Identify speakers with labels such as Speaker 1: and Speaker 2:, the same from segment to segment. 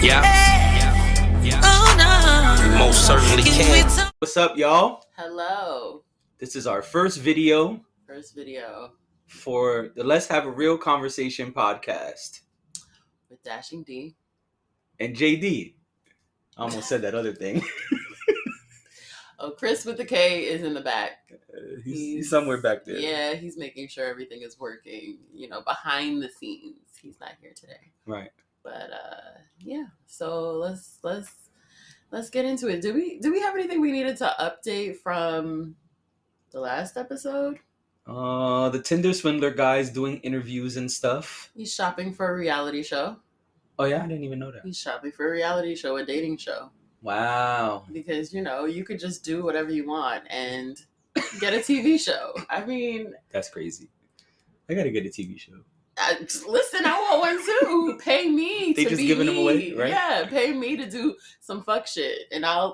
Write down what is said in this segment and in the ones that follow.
Speaker 1: Yeah, we most certainly can.
Speaker 2: What's up, y'all?
Speaker 3: Hello.
Speaker 2: This is our first video for the Let's Have a Real Conversation podcast.
Speaker 3: With Dashing D.
Speaker 2: And JD. I almost said that other thing.
Speaker 3: Oh, Chris with the K is in the back.
Speaker 2: He's somewhere back there.
Speaker 3: Yeah, he's making sure everything is working, behind the scenes. He's not here today.
Speaker 2: Right.
Speaker 3: But yeah. So let's get into it. Do we have anything we needed to update from the last episode?
Speaker 2: The Tinder Swindler guy's doing interviews and stuff.
Speaker 3: He's shopping for a reality show.
Speaker 2: Oh yeah, I didn't even know that.
Speaker 3: He's shopping for a reality show, a dating show.
Speaker 2: Wow.
Speaker 3: Because, you could just do whatever you want and get a TV show. I mean...
Speaker 2: That's crazy. I gotta get a TV show.
Speaker 3: Listen, I want one too. Pay me
Speaker 2: they
Speaker 3: to
Speaker 2: just
Speaker 3: be
Speaker 2: giving
Speaker 3: me.
Speaker 2: them away, right?
Speaker 3: Yeah, pay me to do some fuck shit. And I'm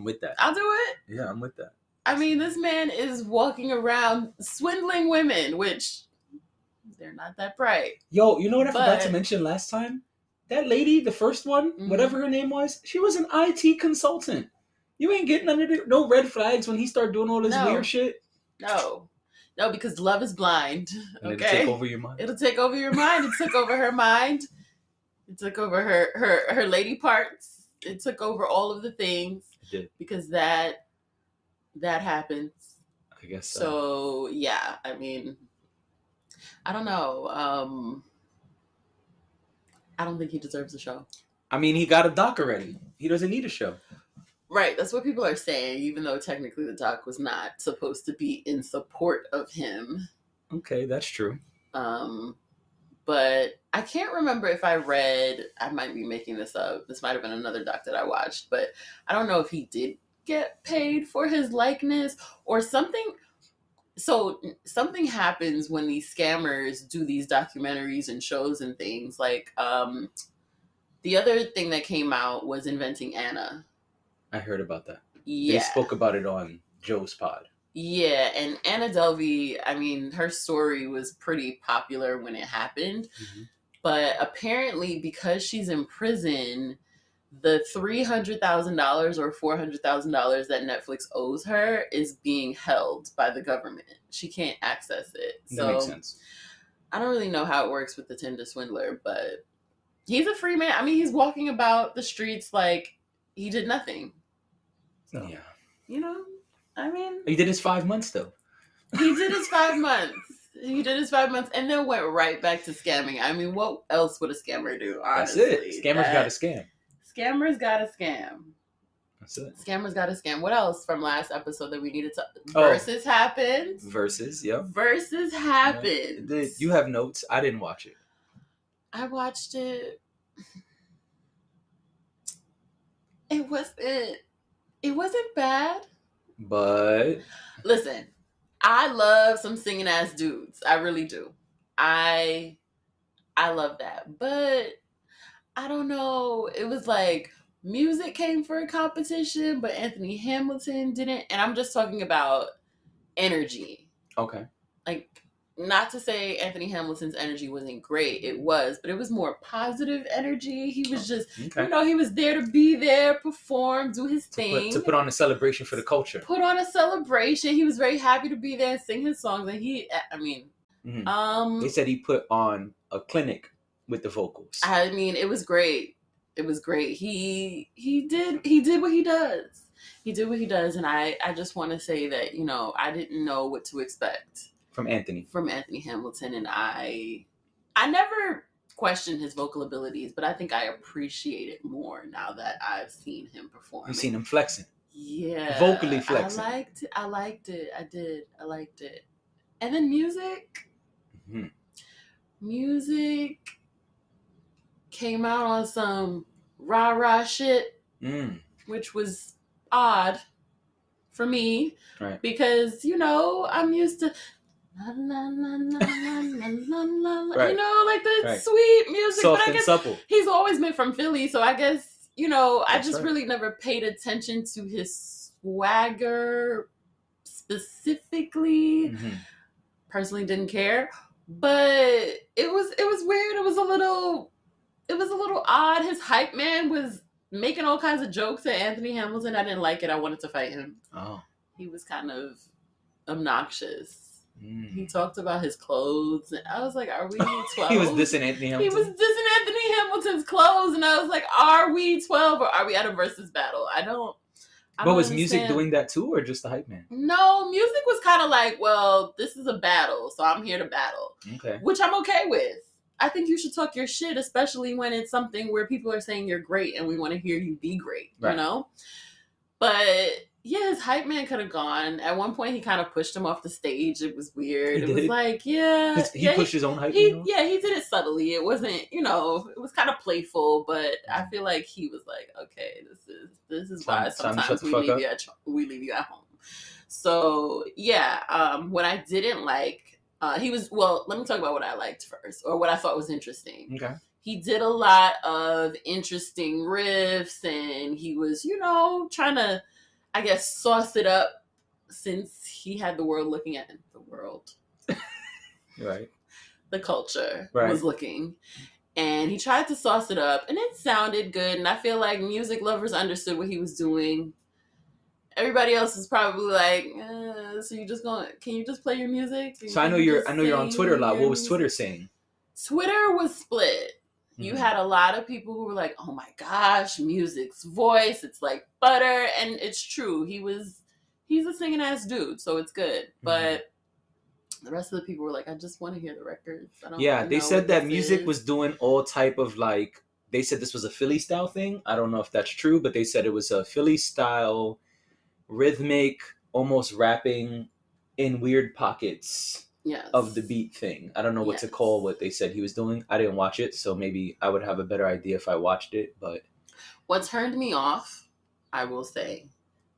Speaker 2: with that.
Speaker 3: I'll do it.
Speaker 2: Yeah, I'm with that.
Speaker 3: I mean, this man is walking around swindling women, which they're not that bright.
Speaker 2: Yo, you know what I forgot to mention last time? That lady, the first one, whatever her name was, she was an IT consultant. You ain't getting under no red flags when he started doing all this weird shit.
Speaker 3: No, because love is blind.
Speaker 2: And
Speaker 3: okay,
Speaker 2: it'll take over your mind.
Speaker 3: It'll take over your mind. It took over her mind. It took over her lady parts. It took over all of the things.
Speaker 2: It did. Because
Speaker 3: that happens.
Speaker 2: I guess so.
Speaker 3: So yeah, I mean, I don't know. I don't think he deserves a show.
Speaker 2: I mean, he got a doc already. He doesn't need a show. Right.
Speaker 3: That's what people are saying, even though technically the doc was not supposed to be in support of him.
Speaker 2: Okay, that's true.
Speaker 3: But I can't remember if I might be making this up. This might have been another doc that I watched, but I don't know if he did get paid for his likeness or something. So something happens when these scammers do these documentaries and shows and things. Like the other thing that came out was Inventing Anna.
Speaker 2: I heard about that.
Speaker 3: Yeah.
Speaker 2: They spoke about it on Joe's pod.
Speaker 3: Yeah, and Anna Delvey, I mean, her story was pretty popular when it happened. Mm-hmm. But apparently because she's in prison, the $300,000 or $400,000 that Netflix owes her is being held by the government. She can't access it.
Speaker 2: That makes sense.
Speaker 3: I don't really know how it works with the Tinder Swindler, but he's a free man. I mean, he's walking about the streets like he did nothing. So,
Speaker 2: yeah.
Speaker 3: I mean...
Speaker 2: He did his 5 months, though.
Speaker 3: He did his 5 months. And then went right back to scamming. I mean, what else would a scammer do, honestly?
Speaker 2: That's it. Scammers got to scam.
Speaker 3: Scammers gotta scam.
Speaker 2: That's it.
Speaker 3: Scammers gotta scam. What else from last episode that we needed to... Verzuz happened.
Speaker 2: Verzuz, yep.
Speaker 3: Verzuz happened.
Speaker 2: Yeah. You have notes. I didn't watch it.
Speaker 3: I watched it. It wasn't bad.
Speaker 2: But...
Speaker 3: Listen, I love some singing ass dudes. I really do. I love that. But... I don't know. It was like Musiq came for a competition, but Anthony Hamilton didn't. And I'm just talking about energy.
Speaker 2: Okay.
Speaker 3: Like, not to say Anthony Hamilton's energy wasn't great. It was, but it was more positive energy. He was just, he was there to be there, perform, do his thing.
Speaker 2: To put on a celebration for the culture.
Speaker 3: Put on a celebration. He was very happy to be there and sing his songs. And
Speaker 2: they said he put on a clinic with the vocals.
Speaker 3: I mean, it was great. It was great. He did what he does. He did what he does, and I just want to say that, I didn't know what to expect
Speaker 2: from Anthony
Speaker 3: Hamilton, and I never questioned his vocal abilities, but I think I appreciate it more now that I've seen him perform.
Speaker 2: You've seen him flexing.
Speaker 3: Yeah.
Speaker 2: Vocally flexing.
Speaker 3: I liked it. I did. I liked it. And then Musiq.
Speaker 2: Mm-hmm.
Speaker 3: Musiq came out on some rah-rah shit, which was odd for me,
Speaker 2: right?
Speaker 3: Because, I'm used to la, la, la, la, la, la, la,
Speaker 2: right.
Speaker 3: Like the sweet music.
Speaker 2: Soft
Speaker 3: but I
Speaker 2: and
Speaker 3: guess
Speaker 2: supple.
Speaker 3: He's always been from Philly, so I guess, I just
Speaker 2: right.
Speaker 3: really never paid attention to his swagger specifically.
Speaker 2: Mm-hmm.
Speaker 3: Personally didn't care. But it was weird. It was a little it was a little odd. His hype man was making all kinds of jokes at Anthony Hamilton. I didn't like it. I wanted to fight him.
Speaker 2: Oh.
Speaker 3: He was kind of obnoxious. He talked about his clothes, and I was like, "Are we 12?"
Speaker 2: He was dissing Anthony Hamilton.
Speaker 3: He was dissing Anthony Hamilton's clothes, and I was like, "Are we 12 or are we at a Verzuz battle?" I don't
Speaker 2: But was
Speaker 3: understand.
Speaker 2: Musiq doing that too, or just the hype man?
Speaker 3: No, Musiq was kind of like, "Well, this is a battle, so I'm here to battle,"
Speaker 2: Okay.
Speaker 3: which I'm okay with. I think you should talk your shit, especially when it's something where people are saying you're great and we want to hear you be great,
Speaker 2: Right.
Speaker 3: you know? But yeah, his hype man could have gone. At one point, he kind of pushed him off the stage. It was weird. It was like, yeah.
Speaker 2: He pushed his own hype man off?
Speaker 3: Yeah, he did it subtly. It wasn't, it was kind of playful, but I feel like he was like, okay, this is why sometimes we leave you at home. So yeah, what I didn't like, let me talk about what I liked first, or what I thought was interesting.
Speaker 2: Okay.
Speaker 3: He did a lot of interesting riffs, and he was, trying to, I guess, sauce it up, since he had the world looking at the world.
Speaker 2: Right.
Speaker 3: The culture was looking. And he tried to sauce it up, and it sounded good. And I feel like music lovers understood what he was doing. Everybody else is probably like, so can you just play your music?
Speaker 2: So I know you're on Twitter a lot. What was Twitter saying? Twitter
Speaker 3: was split. Mm-hmm. You had a lot of people who were like, oh my gosh, Musiq's voice, it's like butter. And it's true. He's a singing ass dude, so it's good. Mm-hmm. But the rest of the people were like, I just want to hear the records.
Speaker 2: They said that Musiq was doing all type of like, they said this was a Philly style thing. I don't know if that's true, but they said it was a Philly style, rhythmic, almost rapping in weird pockets of the beat thing. I don't know what to call what they said he was doing. I didn't watch it, so maybe I would have a better idea if I watched it. But
Speaker 3: what turned me off, I will say,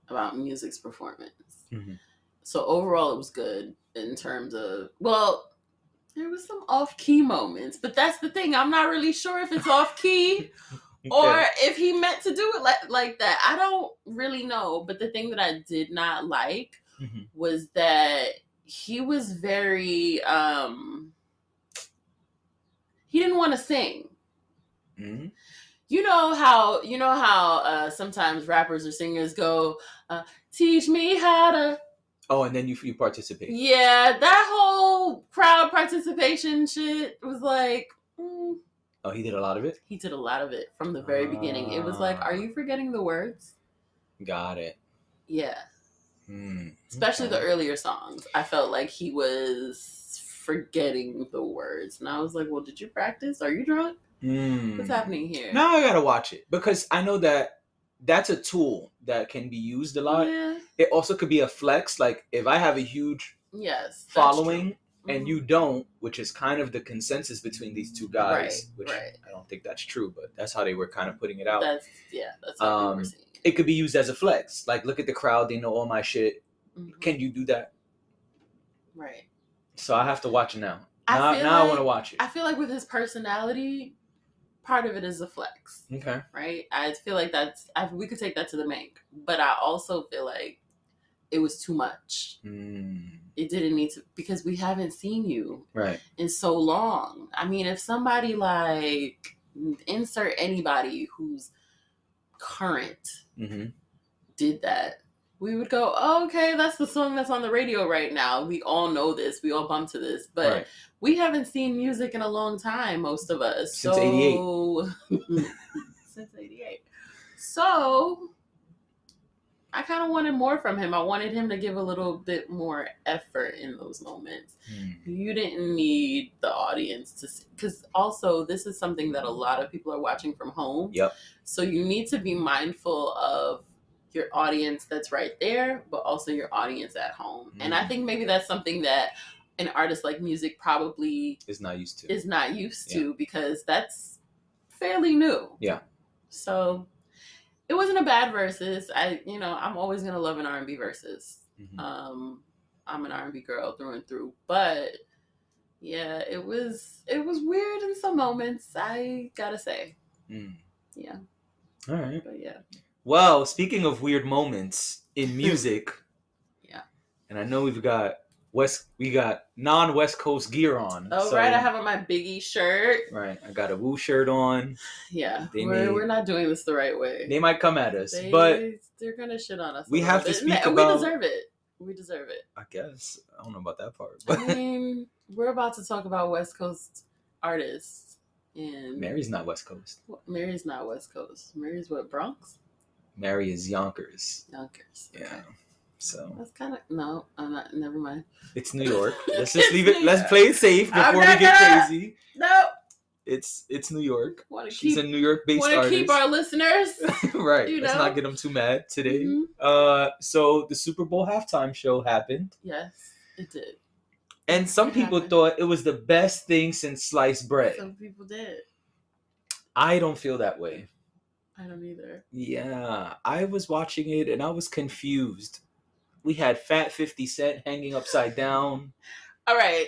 Speaker 3: about Musiq's performance. Mm-hmm. So overall, it was good in terms of, there was some off-key moments, but that's the thing. I'm not really sure if it's off-key or if he meant to do it like that. I don't really know. But the thing that I did not like was that he was very, he didn't want to sing. Mm-hmm. You know how sometimes rappers or singers go, teach me how to.
Speaker 2: Oh, and then you participate.
Speaker 3: Yeah, that whole crowd participation shit was like.
Speaker 2: Oh, he did a lot of it?
Speaker 3: He did a lot of it from the very beginning. It was like, are you forgetting the words?
Speaker 2: Got it.
Speaker 3: Yeah. Especially the earlier songs. I felt like he was forgetting the words. And I was like, well, did you practice? Are you drunk? What's happening here?
Speaker 2: Now I gotta watch it. Because I know that that's a tool that can be used a lot. Yeah. It also could be a flex. Like, if I have a huge following and you don't, which is kind of the consensus between these two guys, which I don't think that's true, but that's how they were kind of putting it out.
Speaker 3: That's how we were seeing it.
Speaker 2: It could be used as a flex. Like, look at the crowd, they know all my shit. Mm-hmm. Can you do that?
Speaker 3: Right.
Speaker 2: So I have to watch it now. I want to watch it.
Speaker 3: I feel like with his personality, part of it is a flex.
Speaker 2: Okay.
Speaker 3: Right? I feel like we could take that to the bank. But I also feel like it was too much. It didn't need to, because we haven't seen you in so long. I mean, if somebody like, insert anybody who's current did that, we would go, oh, okay, that's the song that's on the radio right now. We all know this. We all bump to this. But we haven't seen Musiq in a long time, most of us.
Speaker 2: Since 88.
Speaker 3: Since 88. So I kind of wanted more from him. I wanted him to give a little bit more effort in those moments. You didn't need the audience to, because also this is something that a lot of people are watching from home.
Speaker 2: Yep.
Speaker 3: So you need to be mindful of your audience that's right there, but also your audience at home. And I think maybe that's something that an artist like Musiq probably
Speaker 2: is not used
Speaker 3: to because that's fairly new.
Speaker 2: Yeah.
Speaker 3: So it wasn't a bad Verzuz. I'm always gonna love an R&B Verzuz. I'm an R&B girl through and through, but yeah, it was weird in some moments, I gotta say. Yeah.
Speaker 2: All right.
Speaker 3: But yeah.
Speaker 2: Well, speaking of weird moments in music,
Speaker 3: yeah,
Speaker 2: and I know we've got We got non-West Coast gear on.
Speaker 3: Oh,
Speaker 2: so,
Speaker 3: right. I have on my Biggie shirt.
Speaker 2: Right. I got a Woo shirt on.
Speaker 3: Yeah. We're not doing this the right way.
Speaker 2: They might come at us, but
Speaker 3: they're going to shit on us.
Speaker 2: We have to speak about...
Speaker 3: We deserve it. We deserve it.
Speaker 2: I guess. I don't know about that part. But...
Speaker 3: I mean, we're about to talk about West Coast artists. And
Speaker 2: Mary's not West Coast.
Speaker 3: Mary's not West Coast. Mary's what, Bronx?
Speaker 2: Mary is Yonkers.
Speaker 3: Yonkers.
Speaker 2: Okay. Yeah. So
Speaker 3: that's kind of no. I'm not. Never mind.
Speaker 2: It's New York. Let's just leave it. Let's play it safe before we get crazy.
Speaker 3: No.
Speaker 2: It's New York. She's a New York-based artist.
Speaker 3: Want to keep our listeners
Speaker 2: right. Let's not get them too mad today. Mm-hmm. So the Super Bowl halftime show happened.
Speaker 3: Yes, it did.
Speaker 2: And some people thought it was the best thing since sliced bread.
Speaker 3: Some people did.
Speaker 2: I don't feel that way.
Speaker 3: I don't either.
Speaker 2: Yeah, I was watching it and I was confused. We had Fat 50 Cent hanging upside down.
Speaker 3: All right,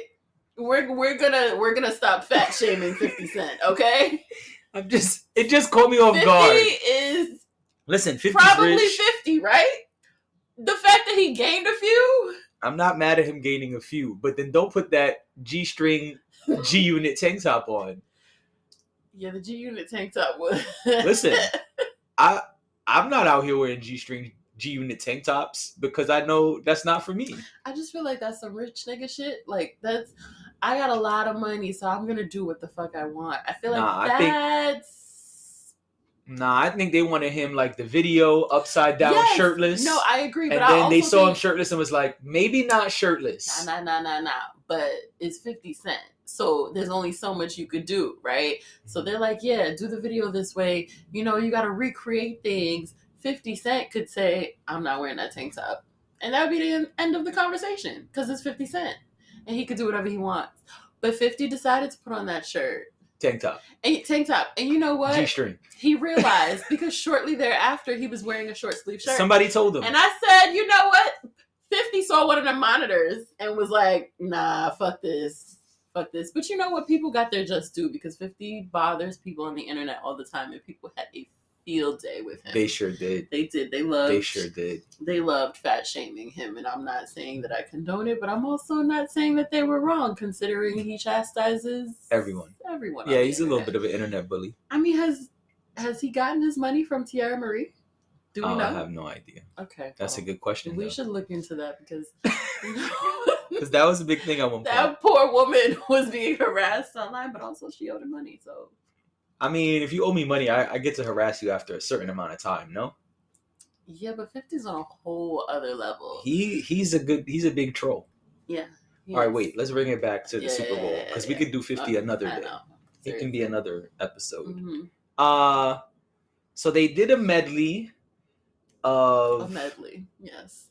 Speaker 3: we're gonna stop fat shaming 50 Cent, okay?
Speaker 2: It just caught me off guard.
Speaker 3: 50 is
Speaker 2: 50's
Speaker 3: probably
Speaker 2: rich.
Speaker 3: 50, right? The fact that he gained a few.
Speaker 2: I'm not mad at him gaining a few, but then don't put that G-string G-Unit tank top on.
Speaker 3: Yeah, the G-Unit tank top was.
Speaker 2: Listen, I'm not out here wearing G-string G-Unit tank tops because I know that's not for me.
Speaker 3: I just feel like that's some rich nigga shit. Like I got a lot of money, so I'm gonna do what the fuck I want. I feel like
Speaker 2: I think they wanted him like the video upside down, shirtless.
Speaker 3: No, I agree.
Speaker 2: And
Speaker 3: but
Speaker 2: then they saw him shirtless and was like, maybe not shirtless.
Speaker 3: Nah. But it's 50 Cent. So there's only so much you could do, right? So they're like, yeah, do the video this way. You know, you got to recreate things. 50 Cent could say, I'm not wearing that tank top. And that would be the end of the conversation because it's 50 Cent. And he could do whatever he wants. But 50 decided to put on that shirt.
Speaker 2: Tank top.
Speaker 3: And you know what?
Speaker 2: G-string.
Speaker 3: He realized because shortly thereafter he was wearing a short sleeve shirt.
Speaker 2: Somebody told him.
Speaker 3: And I said, you know what? 50 saw one of the monitors and was like, nah, fuck this. But you know what? People got their just due because 50 bothers people on the internet all the time and people had a field day with him.
Speaker 2: They sure did.
Speaker 3: They did. They sure did. They loved fat shaming him, and I'm not saying that I condone it, but I'm also not saying that they were wrong considering he chastises
Speaker 2: everyone.
Speaker 3: Yeah,
Speaker 2: he's a little bit of an internet bully.
Speaker 3: I mean, has he gotten his money from Tierra Marie? Do we know?
Speaker 2: I have no idea.
Speaker 3: Okay.
Speaker 2: That's a good question.
Speaker 3: We should look into that because
Speaker 2: that was a big thing at one point.
Speaker 3: That poor woman was being harassed online, but also she owed him money, so.
Speaker 2: I mean, if you owe me money, I get to harass you after a certain amount of time, no?
Speaker 3: Yeah, but 50's on a whole other level.
Speaker 2: He's a big troll.
Speaker 3: Yeah.
Speaker 2: All right, wait. Let's bring it back to the Super Bowl because we could do 50 another day. It can be another episode. Mm-hmm. So they did a medley of
Speaker 3: yes.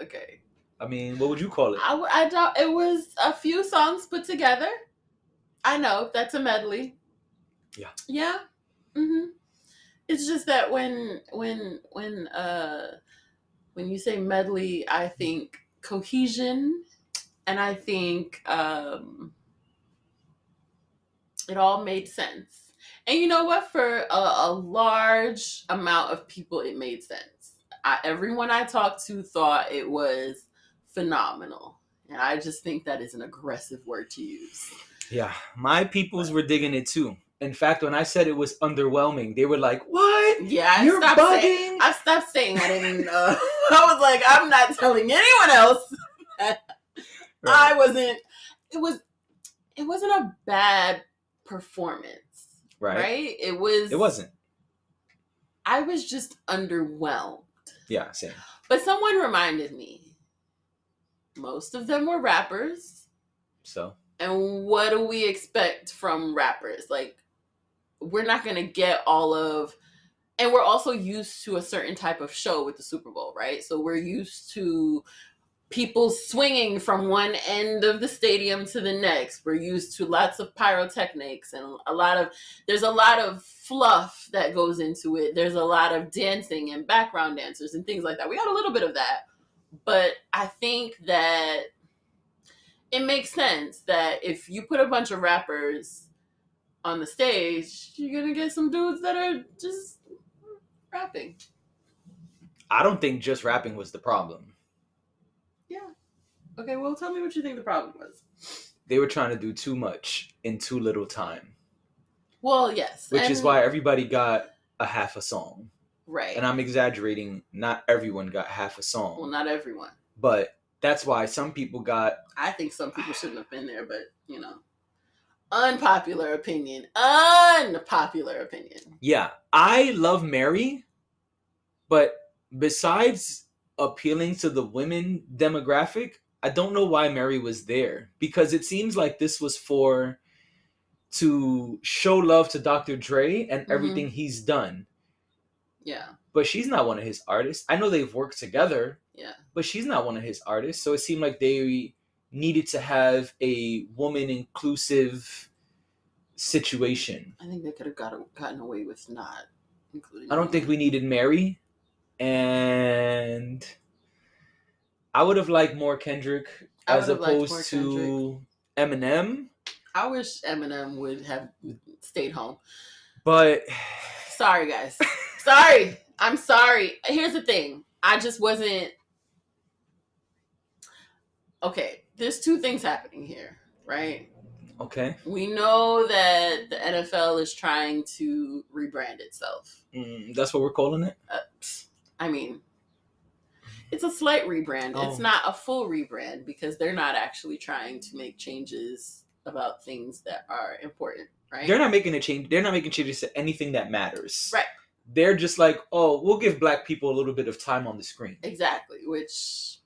Speaker 3: Okay.
Speaker 2: I mean, what would you call it?
Speaker 3: I doubt it was a few songs put together. I know that's a medley.
Speaker 2: Yeah.
Speaker 3: Yeah. Mm-hmm. It's just that when you say medley, I think cohesion, and I think it all made sense. And you know what? For a large amount of people, it made sense. Everyone I talked to thought it was phenomenal, and I just think that is an aggressive word to use.
Speaker 2: Yeah, my peoples were digging it too. In fact, when I said it was underwhelming, they were like, "What?
Speaker 3: Yeah,
Speaker 2: you're bugging."
Speaker 3: I stopped saying I didn't. I was like, I'm not telling anyone else. Right. I wasn't. It wasn't a bad performance, right? It
Speaker 2: wasn't.
Speaker 3: I was just underwhelmed.
Speaker 2: Yeah, same.
Speaker 3: But someone reminded me. Most of them were rappers.
Speaker 2: So.
Speaker 3: And what do we expect from rappers? Like, we're not going to get all of... And we're also used to a certain type of show with the Super Bowl, right? So we're used to people swinging from one end of the stadium to the next. We're used to lots of pyrotechnics and there's a lot of fluff that goes into it. There's a lot of dancing and background dancers and things like that. We got a little bit of that. But I think that it makes sense that if you put a bunch of rappers on the stage, you're going to get some dudes that are just rapping.
Speaker 2: I don't think just rapping was the problem.
Speaker 3: Okay, well, tell me what you think the problem was.
Speaker 2: They were trying to do too much in too little time.
Speaker 3: Well, yes.
Speaker 2: Which is why everybody got a half a song.
Speaker 3: Right.
Speaker 2: And I'm exaggerating. Not everyone got half a song.
Speaker 3: Well, not everyone.
Speaker 2: But that's why some people got...
Speaker 3: I think some people shouldn't have been there, but, you know. Unpopular opinion. Unpopular opinion.
Speaker 2: Yeah. I love Mary, but besides appealing to the women demographic, I don't know why Mary was there. Because it seems like this was to show love to Dr. Dre and everything he's done.
Speaker 3: Yeah.
Speaker 2: But she's not one of his artists. I know they've worked together.
Speaker 3: Yeah.
Speaker 2: But she's not one of his artists. So it seemed like they needed to have a woman inclusive situation.
Speaker 3: I think they could have gotten away with not including.
Speaker 2: I don't think we needed Mary. And I would have liked more Kendrick as opposed to Eminem.
Speaker 3: I wish Eminem would have stayed home.
Speaker 2: But
Speaker 3: sorry, guys. Sorry. I'm sorry. Here's the thing. I just wasn't... Okay, there's two things happening here, right?
Speaker 2: Okay.
Speaker 3: We know that the NFL is trying to rebrand itself.
Speaker 2: That's what we're calling it?
Speaker 3: I mean, it's a slight rebrand. Oh. It's not a full rebrand because they're not actually trying to make changes about things that are important, right?
Speaker 2: They're not making a change. They're not making changes to anything that matters.
Speaker 3: Right.
Speaker 2: They're just like, oh, we'll give black people a little bit of time on the screen.
Speaker 3: Exactly, which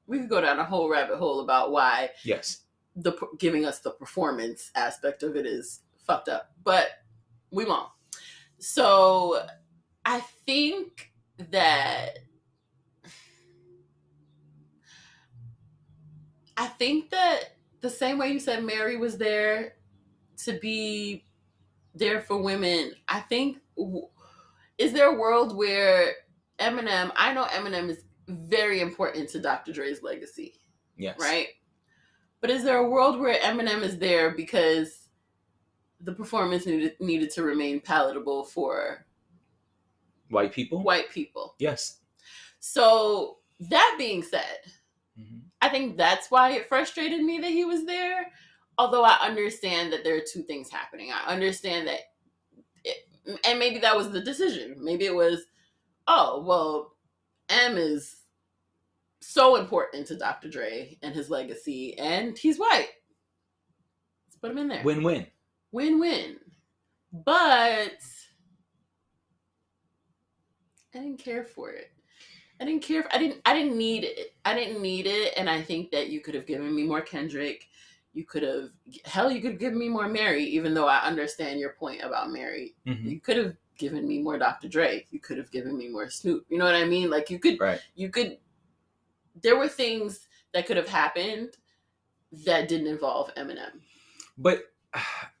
Speaker 3: we could go down a whole rabbit hole about why giving us the performance aspect of it is fucked up, but we won't. So I think that the same way you said Mary was there to be there for women, I think, is there a world where Eminem, I know Eminem is very important to Dr. Dre's legacy.
Speaker 2: Yes.
Speaker 3: Right? But is there a world where Eminem is there because the performance needed to remain palatable for
Speaker 2: white people?
Speaker 3: White people.
Speaker 2: Yes.
Speaker 3: So that being said, I think that's why it frustrated me that he was there. Although I understand that there are two things happening. I understand that, and maybe that was the decision. Maybe it was, oh, well, M is so important to Dr. Dre and his legacy, and he's white. Let's put him in there.
Speaker 2: Win-win.
Speaker 3: Win-win. But I didn't care for it. I didn't need it. I didn't need it, and I think that you could have given me more Kendrick. You could have given me more Mary, even though I understand your point about Mary. You could have given me more Dr. Dre. You could have given me more Snoop. You know what I mean? Like you could, there were things that could have happened that didn't involve Eminem.
Speaker 2: But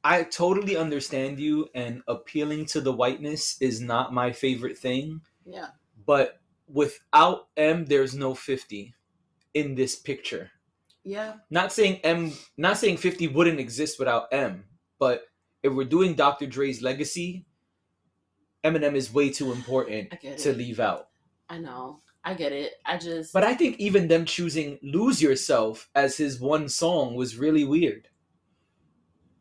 Speaker 2: I totally understand you, and appealing to the whiteness is not my favorite thing.
Speaker 3: Yeah.
Speaker 2: But without M, there's no 50 in this picture.
Speaker 3: Yeah.
Speaker 2: Not saying 50 wouldn't exist without M, but if we're doing Dr. Dre's legacy, Eminem is way too important to leave out.
Speaker 3: I know. I get it.
Speaker 2: But I think even them choosing Lose Yourself as his one song was really weird.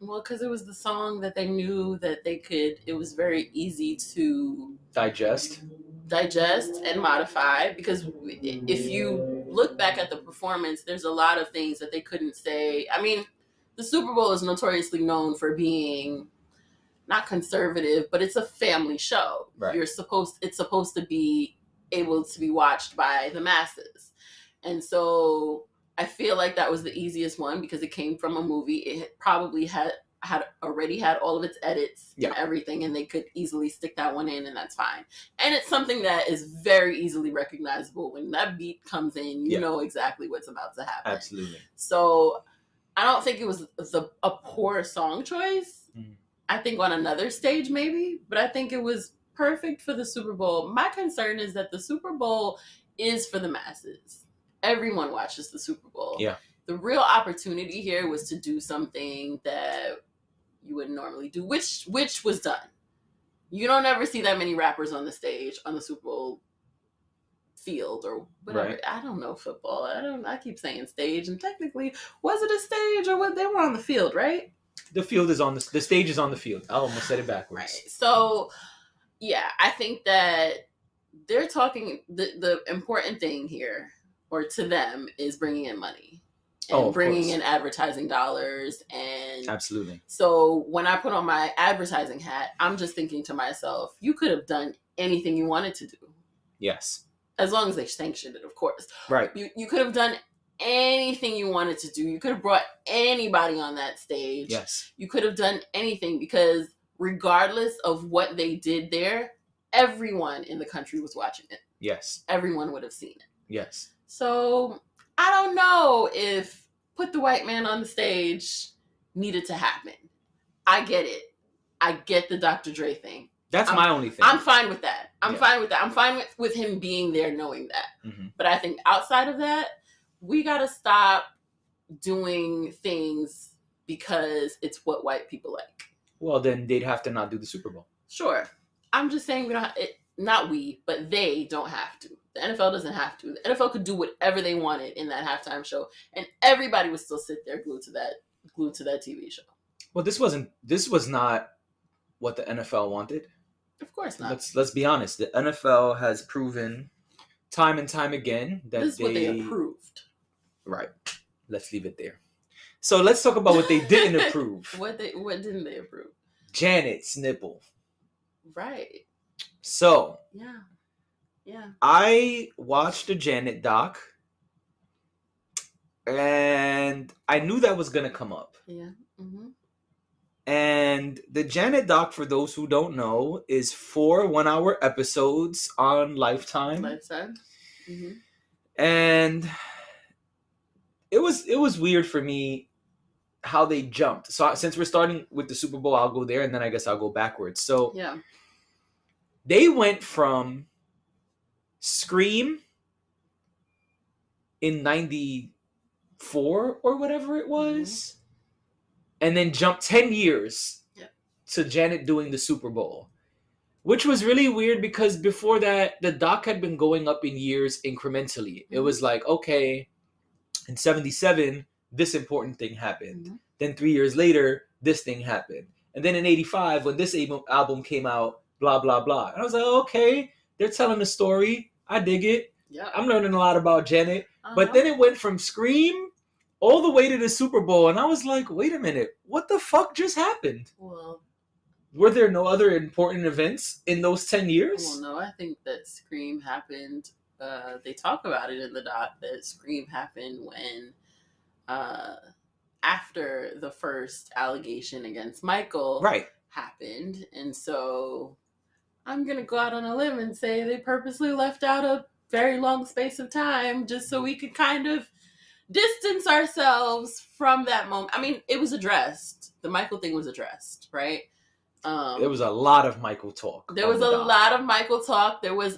Speaker 3: Well, because it was the song that they knew that it was very easy to
Speaker 2: digest
Speaker 3: and modify, because if you look back at the performance, there's a lot of things that they couldn't say. I mean, the Super Bowl is notoriously known for being not conservative, but it's a family show.
Speaker 2: Right.
Speaker 3: It's supposed to be able to be watched by the masses. And so I feel like that was the easiest one because it came from a movie. It probably had already had all of its edits and everything, and they could easily stick that one in, and that's fine. And it's something that is very easily recognizable. When that beat comes in, you know exactly what's about to happen.
Speaker 2: Absolutely.
Speaker 3: So I don't think it was a poor song choice. I think on another stage maybe, but I think it was perfect for the Super Bowl. My concern is that the Super Bowl is for the masses. Everyone watches the Super Bowl.
Speaker 2: Yeah.
Speaker 3: The real opportunity here was to do something that you wouldn't normally do, which was done. You don't ever see that many rappers on the stage on the Super Bowl field or whatever.
Speaker 2: Right.
Speaker 3: I don't know football. I keep saying stage, and technically, was it a stage or what? They were on the field, right?
Speaker 2: The field is on the stage is on the field. I almost said it backwards.
Speaker 3: Right. So, yeah, I think that they're talking. The important thing here, or to them, is bringing in money and bringing in advertising dollars. And
Speaker 2: absolutely.
Speaker 3: So when I put on my advertising hat, I'm just thinking to myself, you could have done anything you wanted to do.
Speaker 2: Yes.
Speaker 3: As long as they sanctioned it, of course.
Speaker 2: Right.
Speaker 3: You could have done anything you wanted to do. You could have brought anybody on that stage.
Speaker 2: Yes.
Speaker 3: You could have done anything, because regardless of what they did there, everyone in the country was watching it.
Speaker 2: Yes.
Speaker 3: Everyone would have seen it.
Speaker 2: Yes.
Speaker 3: So I don't know if put the white man on the stage needed to happen. I get it. I get the Dr. Dre thing.
Speaker 2: That's my only thing.
Speaker 3: I'm fine with that. I'm fine with that. I'm fine with him being there knowing that.
Speaker 2: Mm-hmm.
Speaker 3: But I think outside of that, we got to stop doing things because it's what white people like.
Speaker 2: Well, then they'd have to not do the Super Bowl.
Speaker 3: Sure. I'm just saying we don't not we, but they don't have to. The NFL doesn't have to. The NFL could do whatever they wanted in that halftime show, and everybody would still sit there glued to that TV show.
Speaker 2: Well, this was not what the NFL wanted.
Speaker 3: Of course not.
Speaker 2: Let's be honest. The NFL has proven time and time again that
Speaker 3: this is what they approved.
Speaker 2: Right. Let's leave it there. So let's talk about what they didn't approve.
Speaker 3: What didn't they approve?
Speaker 2: Janet's nipple.
Speaker 3: Right.
Speaker 2: So
Speaker 3: yeah.
Speaker 2: I watched the Janet doc, and I knew that was gonna come up.
Speaker 3: Yeah. Mm-hmm.
Speaker 2: And the Janet doc, for those who don't know, is 4 1-hour episodes on Lifetime.
Speaker 3: Mm-hmm.
Speaker 2: And it was weird for me how they jumped. So since we're starting with the Super Bowl, I'll go there, and then I guess I'll go backwards. So
Speaker 3: yeah,
Speaker 2: they went from Scream in 94 or whatever it was, and then jumped 10 years to Janet doing the Super Bowl, which was really weird because before that, the doc had been going up in years incrementally. It was like, okay, in 77, this important thing happened.
Speaker 3: Mm-hmm.
Speaker 2: Then 3 years later, this thing happened. And then in 85, when this album came out, blah, blah, blah. And I was like, okay, they're telling a story. I dig it.
Speaker 3: Yeah.
Speaker 2: I'm learning a lot about Janet. But then it went from Scream all the way to the Super Bowl. And I was like, wait a minute. What the fuck just happened?
Speaker 3: Well,
Speaker 2: were there no other important events in those 10 years?
Speaker 3: Well, no, I think that Scream happened. They talk about it in the doc that Scream happened when, after the first allegation against Michael happened. And so I'm going to go out on a limb and say they purposely left out a very long space of time just so we could kind of distance ourselves from that moment. I mean, it was addressed. The Michael thing was addressed, right?
Speaker 2: There was a lot of Michael talk.
Speaker 3: There was a lot of Michael talk. There was,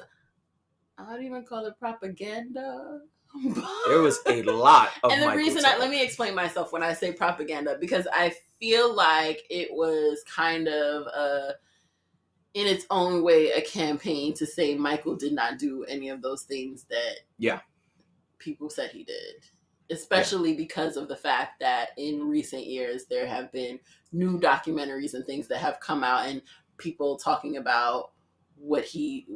Speaker 3: I don't even call it propaganda.
Speaker 2: There was a lot of
Speaker 3: and the
Speaker 2: Michael
Speaker 3: reason
Speaker 2: talk.
Speaker 3: let me explain myself when I say propaganda, because I feel like it was kind of in its own way a campaign to say Michael did not do any of those things that people said he did. Especially because of the fact that in recent years there have been new documentaries and things that have come out and people talking about what he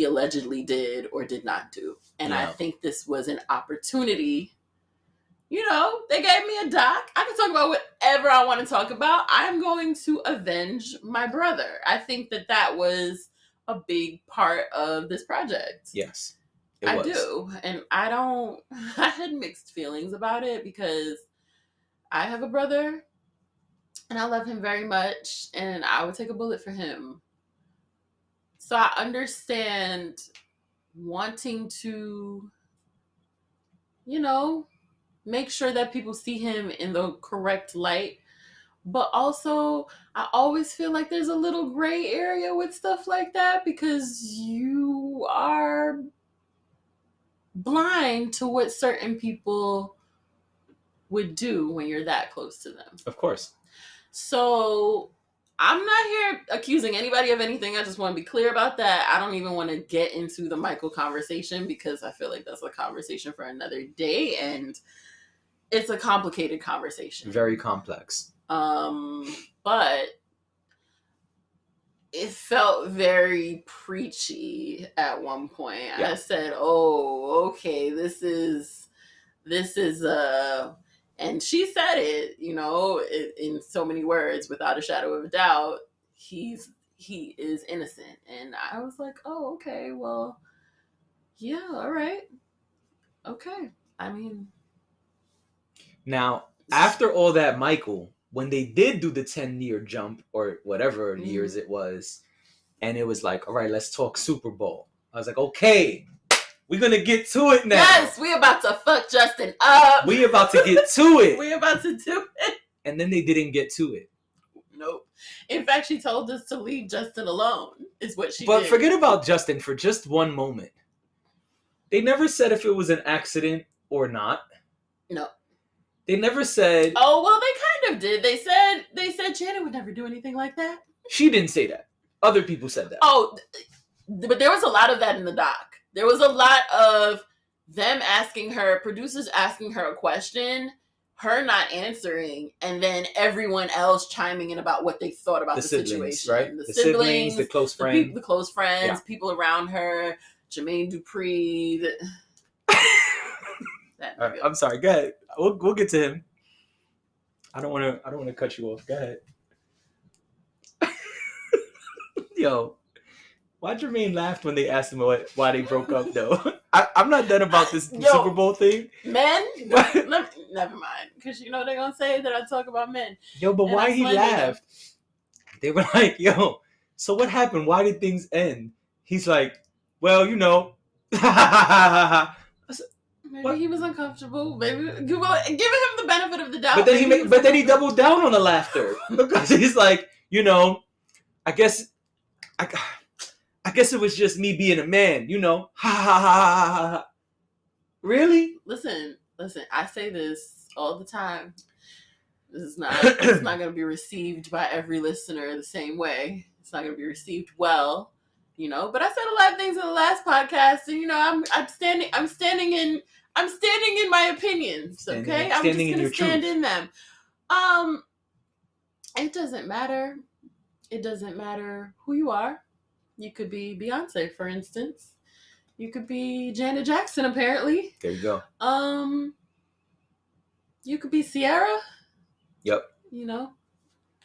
Speaker 3: allegedly did or did not do. And I think this was an opportunity. You know, they gave me a doc. I can talk about whatever I want to talk about. I'm going to avenge my brother. I think that was a big part of this project.
Speaker 2: Yes.
Speaker 3: I do. And I had mixed feelings about it because I have a brother and I love him very much and I would take a bullet for him. So I understand wanting to, you know, make sure that people see him in the correct light. But also, I always feel like there's a little gray area with stuff like that because you are blind to what certain people would do when you're that close to them.
Speaker 2: Of course.
Speaker 3: So I'm not here accusing anybody of anything. I just want to be clear about that. I don't even want to get into the Michael conversation because I feel like that's a conversation for another day, and it's a complicated conversation.
Speaker 2: Very complex.
Speaker 3: But it felt very preachy at one point.
Speaker 2: Yeah.
Speaker 3: I said, "Oh, okay, this is and she said it, in so many words, without a shadow of a doubt, he is innocent." And I was like, "Oh, okay, well, yeah, all right. Okay." I mean,
Speaker 2: now, after all that, Michael, when they did do the 10-year jump or whatever years it was, and it was like, all right, let's talk Super Bowl. I was like, okay, we're going to get to it now.
Speaker 3: Yes, we about to fuck Justin up.
Speaker 2: We about to get to it.
Speaker 3: We about to do it.
Speaker 2: And then they didn't get to it.
Speaker 3: Nope. In fact, she told us to leave Justin alone, is what she did.
Speaker 2: But forget about Justin for just one moment. They never said if it was an accident or not.
Speaker 3: No.
Speaker 2: They never said...
Speaker 3: Oh, well, they kind of did. They said Janet would never do anything like that.
Speaker 2: She didn't say that. Other people said that.
Speaker 3: Oh, but there was a lot of that in the doc. There was a lot of them asking her, producers asking her a question, her not answering, and then everyone else chiming in about what they thought about the
Speaker 2: siblings,
Speaker 3: situation.
Speaker 2: right?
Speaker 3: The
Speaker 2: siblings, the close friends.
Speaker 3: The close friends,
Speaker 2: Yeah.
Speaker 3: people around her, Jermaine Dupri.
Speaker 2: All right, I'm sorry. Go ahead. We'll get to him. I don't want to cut you off. Go ahead. Yo, why Jermaine laughed when they asked him why they broke up though? I'm not done about this Super Bowl thing.
Speaker 3: Men? Never mind. Because they're going to say that I talk about men.
Speaker 2: Yo, but why he laughed? They were like, yo, so what happened? Why did things end? He's like, well,
Speaker 3: Maybe he was uncomfortable. Maybe giving him the benefit of the doubt.
Speaker 2: But then he doubled down on the laughter because he's like, I guess it was just me being a man, Ha ha ha ha ha. Really?
Speaker 3: Listen. I say this all the time. It's not going to be received by every listener the same way. It's not going to be received well, But I said a lot of things in the last podcast, and I'm standing in my opinions. Okay, I'm just going to stand in them. It doesn't matter. It doesn't matter who you are. You could be Beyonce, for instance. You could be Janet Jackson, apparently.
Speaker 2: There you go.
Speaker 3: You could be Ciara.
Speaker 2: Yep.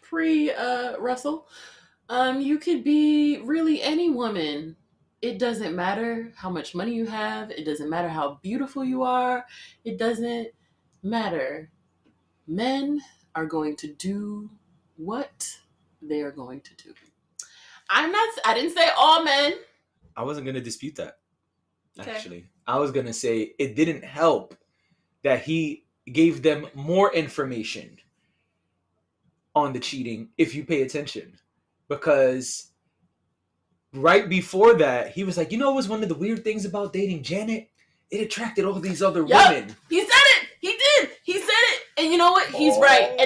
Speaker 3: Pre-Russell. You could be really any woman. It doesn't matter how much money you have. It doesn't matter how beautiful you are. It doesn't matter. Men are going to do what they are going to do. I didn't say all men.
Speaker 2: I wasn't going to dispute that, actually.
Speaker 3: Okay.
Speaker 2: I was going to say it didn't help that he gave them more information on the cheating if you pay attention. Because right before that, he was like, it was one of the weird things about dating Janet? It attracted all these other women.
Speaker 3: He said it. He did. He said it. And you know what? He's right.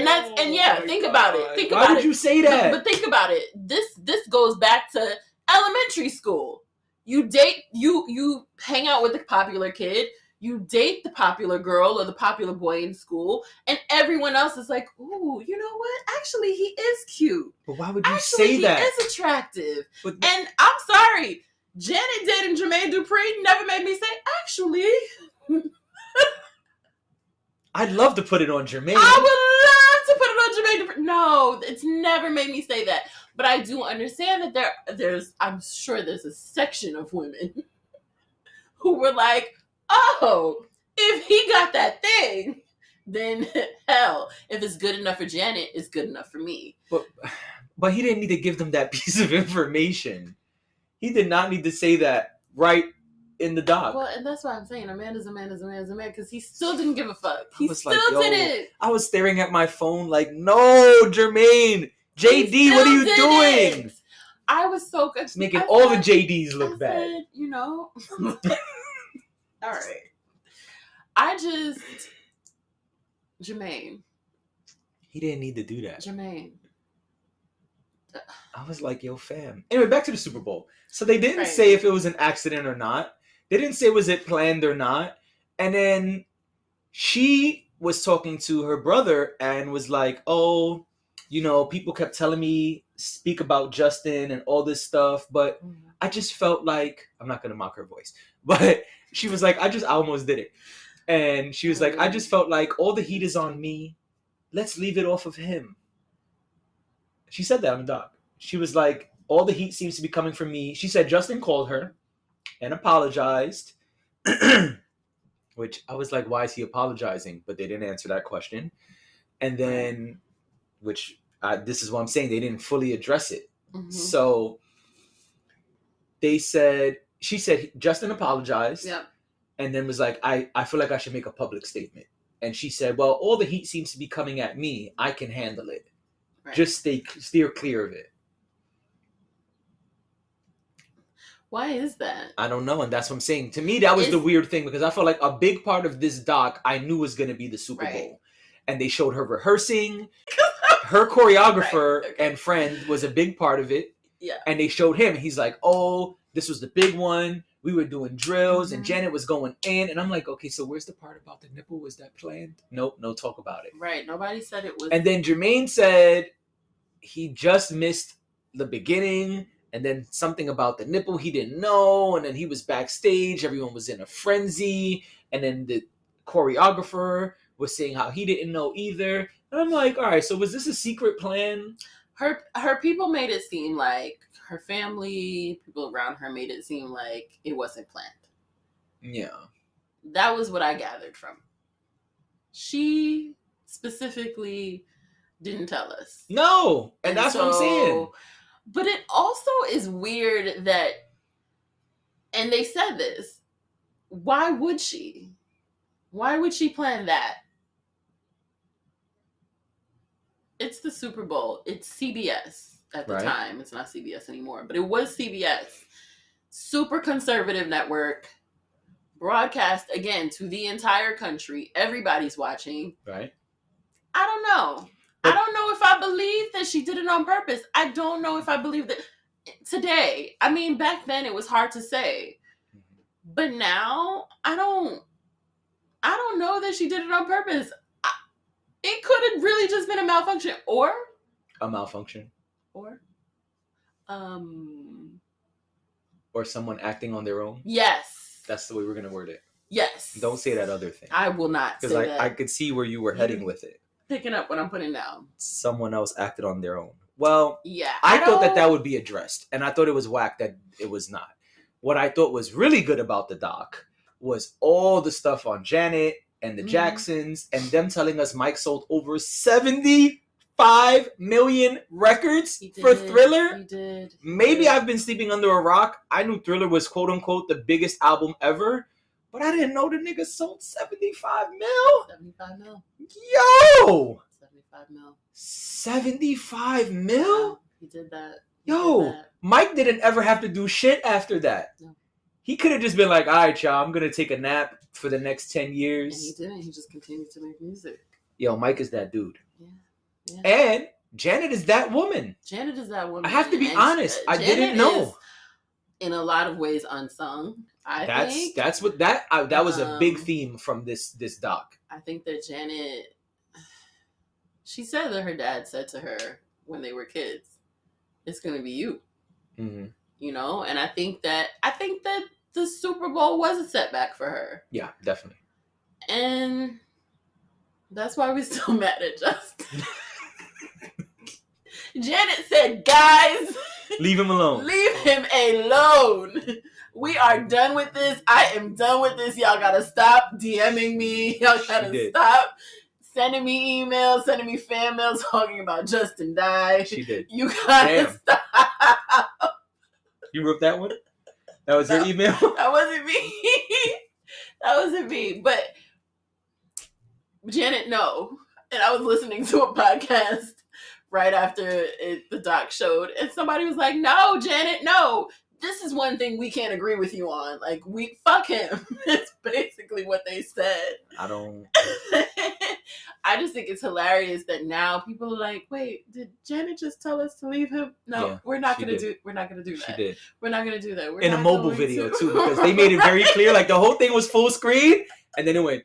Speaker 3: Think about it.
Speaker 2: Why would you say that?
Speaker 3: But think about it. This goes back to elementary school. You date, you hang out with the popular kid, you date the popular girl or the popular boy in school, and everyone else is like, ooh, you know what? Actually, he is cute.
Speaker 2: But why would you say that?
Speaker 3: He is attractive. And I'm sorry, Janet dating Jermaine Dupri never made me say, actually.
Speaker 2: I'd love to put it on Jermaine.
Speaker 3: I would love to put it on Jermaine Dupri. No, it's never made me say that. But I do understand that I'm sure there's a section of women who were like, oh, if he got that thing, then hell, if it's good enough for Janet, it's good enough for me.
Speaker 2: But he didn't need to give them that piece of information. He did not need to say that right in the doc.
Speaker 3: Well, and that's why I'm saying a man is a man is a man is a man, because he still didn't give a fuck. He still didn't.
Speaker 2: I was staring at my phone like, no, Jermaine, JD, what are you doing?
Speaker 3: I was so good.
Speaker 2: It's making all the JDs look bad.
Speaker 3: All right. Jermaine.
Speaker 2: He didn't need to do that.
Speaker 3: Jermaine.
Speaker 2: I was like, yo, fam. Anyway, back to the Super Bowl. So they didn't
Speaker 3: Right.
Speaker 2: say if it was an accident or not. They didn't say was it planned or not. And then she was talking to her brother and was like, oh, you know, people kept telling me speak about Justin and all this stuff, but I just felt like, I'm not going to mock her voice, but she was like, I almost did it. And she was like, I just felt like all the heat is on me. Let's leave it off of him. She said that on the doc. She was like, all the heat seems to be coming from me. She said Justin called her and apologized, which I was like, why is he apologizing? But they didn't answer that question. And then, this is what I'm saying, they didn't fully address it. Mm-hmm. So she said Justin apologized.
Speaker 3: Yep.
Speaker 2: And then was like, I feel like I should make a public statement. And she said, well, all the heat seems to be coming at me. I can handle it. Right. Just steer clear of it.
Speaker 3: Why is that?
Speaker 2: I don't know. And that's what I'm saying. To me, that was the weird thing, because I felt like a big part of this doc I knew was going to be the Super Bowl. And they showed her rehearsing. Her choreographer and friend was a big part of it.
Speaker 3: Yeah.
Speaker 2: And they showed him. And he's like, oh, this was the big one. We were doing drills and Janet was going in. And I'm like, okay, so where's the part about the nipple? Was that planned? Nope, no talk about it.
Speaker 3: Right. Nobody said it was.
Speaker 2: And then Jermaine said he just missed the beginning. And then something about the nipple he didn't know. And then he was backstage. Everyone was in a frenzy. And then the choreographer was saying how he didn't know either. And I'm like, all right, so was this a secret plan?
Speaker 3: Her people made it seem like, her family, people around her made it seem like it wasn't planned.
Speaker 2: Yeah.
Speaker 3: That was what I gathered from. She specifically didn't tell us.
Speaker 2: No. And that's what I'm saying.
Speaker 3: But it also is weird that, and they said this, why would she? Why would she plan that? It's the Super Bowl. It's CBS. At the time, it's not CBS anymore, but it was CBS. Super conservative network, broadcast again to the entire country. Everybody's watching.
Speaker 2: Right.
Speaker 3: I don't know. I don't know if I believe that she did it on purpose. I don't know if I believe that today. I mean, back then it was hard to say, but now I don't know that she did it on purpose. It could have really just been a malfunction or
Speaker 2: a malfunction. Or someone acting on their own.
Speaker 3: Yes.
Speaker 2: That's the way we're going to word it.
Speaker 3: Yes.
Speaker 2: Don't say that other thing.
Speaker 3: I will not say that.
Speaker 2: Because I could see where you were heading with it.
Speaker 3: Picking up what I'm putting down.
Speaker 2: Someone else acted on their own. Well,
Speaker 3: yeah,
Speaker 2: I thought that would be addressed. And I thought it was whack that it was not. What I thought was really good about the doc was all the stuff on Janet and the Jacksons and them telling us Mike sold over 75 million records for Thriller.
Speaker 3: He did.
Speaker 2: Maybe I've been sleeping under a rock. I knew Thriller was quote unquote the biggest album ever, but I didn't know the nigga sold 75 mil.
Speaker 3: 75 mil.
Speaker 2: Yo!
Speaker 3: 75 mil.
Speaker 2: 75 mil?
Speaker 3: Yeah, he did that.
Speaker 2: Mike didn't ever have to do shit after that. No. He could have just been like, all right, y'all, I'm going to take a nap for the next 10 years.
Speaker 3: And he didn't. He just continued to make music.
Speaker 2: Yo, Mike is that dude.
Speaker 3: Yeah.
Speaker 2: And Janet is that woman.
Speaker 3: Janet is that woman.
Speaker 2: I have to be honest. I didn't know.
Speaker 3: In a lot of ways, unsung. I think
Speaker 2: that's what that was a big theme from this doc.
Speaker 3: I think that Janet, she said that her dad said to her when they were kids, "It's going to be you."
Speaker 2: Mm-hmm.
Speaker 3: You know, and I think that the Super Bowl was a setback for her.
Speaker 2: Yeah, definitely.
Speaker 3: And that's why we're still mad at Justin. Janet said, guys,
Speaker 2: leave him alone.
Speaker 3: Leave him alone. We are done with this. I am done with this. Y'all gotta stop DMing me. Y'all gotta stop sending me emails, sending me fan mails talking about Justin died.
Speaker 2: She did.
Speaker 3: You gotta stop.
Speaker 2: You wrote that one? That was your email?
Speaker 3: That wasn't me. That wasn't me. But Janet, no. And I was listening to a podcast right after the doc showed, and somebody was like, no, Janet, no. this is one thing we can't agree with you on. Like, we fuck him. It's basically what they said.
Speaker 2: I don't.
Speaker 3: I just think it's hilarious that now people are like, wait, did Janet just tell us to leave him? No,
Speaker 2: Yeah,
Speaker 3: we're not
Speaker 2: she
Speaker 3: gonna
Speaker 2: did.
Speaker 3: do that.
Speaker 2: She did.
Speaker 3: We're not gonna do that. We're
Speaker 2: In a
Speaker 3: not
Speaker 2: mobile
Speaker 3: going
Speaker 2: video
Speaker 3: to.
Speaker 2: too, because they made it very clear. Like the whole thing was full screen, and then it went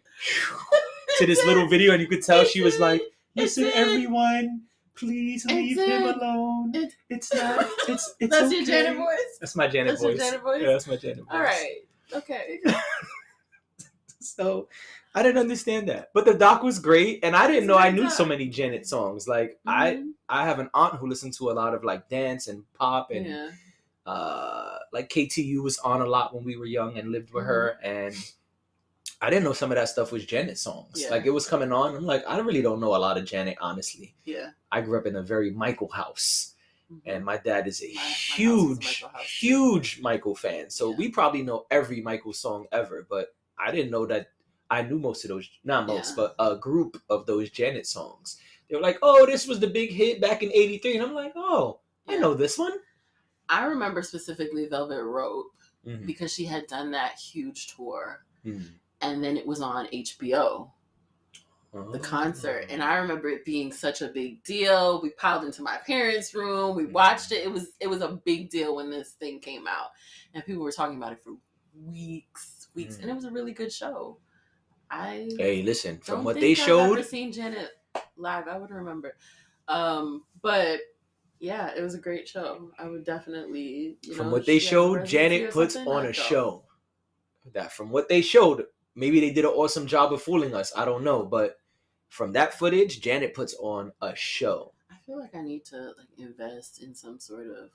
Speaker 2: to this little video, and you could tell she was like, "Listen, everyone, please leave him alone. It's not. It's
Speaker 3: That's
Speaker 2: okay."
Speaker 3: your Janet voice?
Speaker 2: That's my Janet
Speaker 3: That's
Speaker 2: voice.
Speaker 3: your Janet voice?
Speaker 2: Yeah, that's my Janet voice.
Speaker 3: All right. Okay.
Speaker 2: So I didn't understand that, but the doc was great, and I didn't know I knew so many Janet songs. Like I have an aunt who listened to a lot of like dance and pop, and like KTU was on a lot when we were young and lived with her, and I didn't know some of that stuff was Janet songs. Like it was coming on. I'm like, I really don't know a lot of Janet, honestly.
Speaker 3: Yeah.
Speaker 2: I grew up in a very Michael house, and my dad is a huge Michael fan. So we probably know every Michael song ever, but I didn't know that I knew most of those, not most, but a group of those Janet songs. They were like, oh, this was the big hit back in 83. And I'm like, oh, I know this one.
Speaker 3: I remember specifically Velvet Rope because she had done that huge tour. And then it was on HBO, the concert. And I remember it being such a big deal. We piled into my parents' room. We watched it. It was a big deal when this thing came out. And people were talking about it for weeks. And it was a really good show.
Speaker 2: Hey, listen, from what they
Speaker 3: I've
Speaker 2: showed.
Speaker 3: never seen Janet live. I would remember. But yeah, it was a great show. I would definitely,
Speaker 2: from what they showed, Janet puts on a show. That from what they showed, maybe they did an awesome job of fooling us. I don't know, but from that footage, Janet puts on a show.
Speaker 3: I feel like I need to invest in some sort of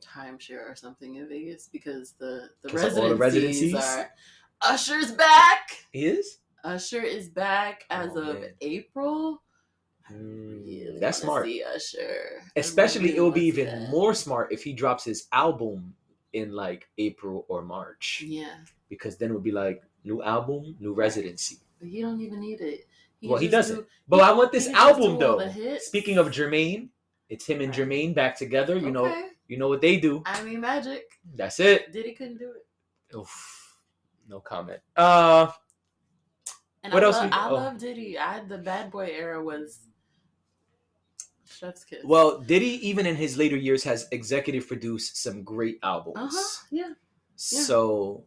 Speaker 3: timeshare or something in Vegas because the residencies are. Usher's back.
Speaker 2: He is?
Speaker 3: Usher is back as of April. Really
Speaker 2: that's smart.
Speaker 3: See Usher.
Speaker 2: Especially, it will be even more smart if he drops his album in like April or March.
Speaker 3: Yeah. Because
Speaker 2: then it would be like new album, new residency.
Speaker 3: But he don't even need it.
Speaker 2: He doesn't. But I want this album though. Speaking of Jermaine, it's him and Jermaine back together. You know what they do.
Speaker 3: I mean, magic.
Speaker 2: That's it.
Speaker 3: Diddy couldn't do it.
Speaker 2: Oof. No comment.
Speaker 3: And
Speaker 2: what else?
Speaker 3: I love Diddy. The Bad Boy era was chef's kiss.
Speaker 2: Well, Diddy, even in his later years, has executive produced some great albums.
Speaker 3: Yeah.
Speaker 2: So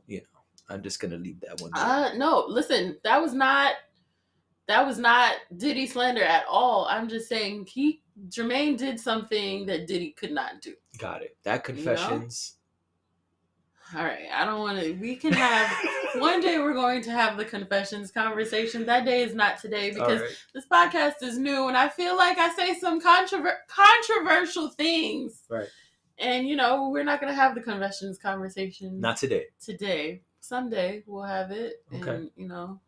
Speaker 2: I'm just gonna leave that one.
Speaker 3: No, listen, that was not Diddy slander at all. I'm just saying Jermaine did something that Diddy could not do.
Speaker 2: Got it. That Confessions.
Speaker 3: All right, I don't want to. We can have one day. We're going to have the Confessions conversation. That day is not today because this podcast is new, and I feel like I say some controversial things.
Speaker 2: Right.
Speaker 3: And we're not going to have the Confessions conversation.
Speaker 2: Not today.
Speaker 3: Today, someday we'll have it.
Speaker 2: Okay.
Speaker 3: And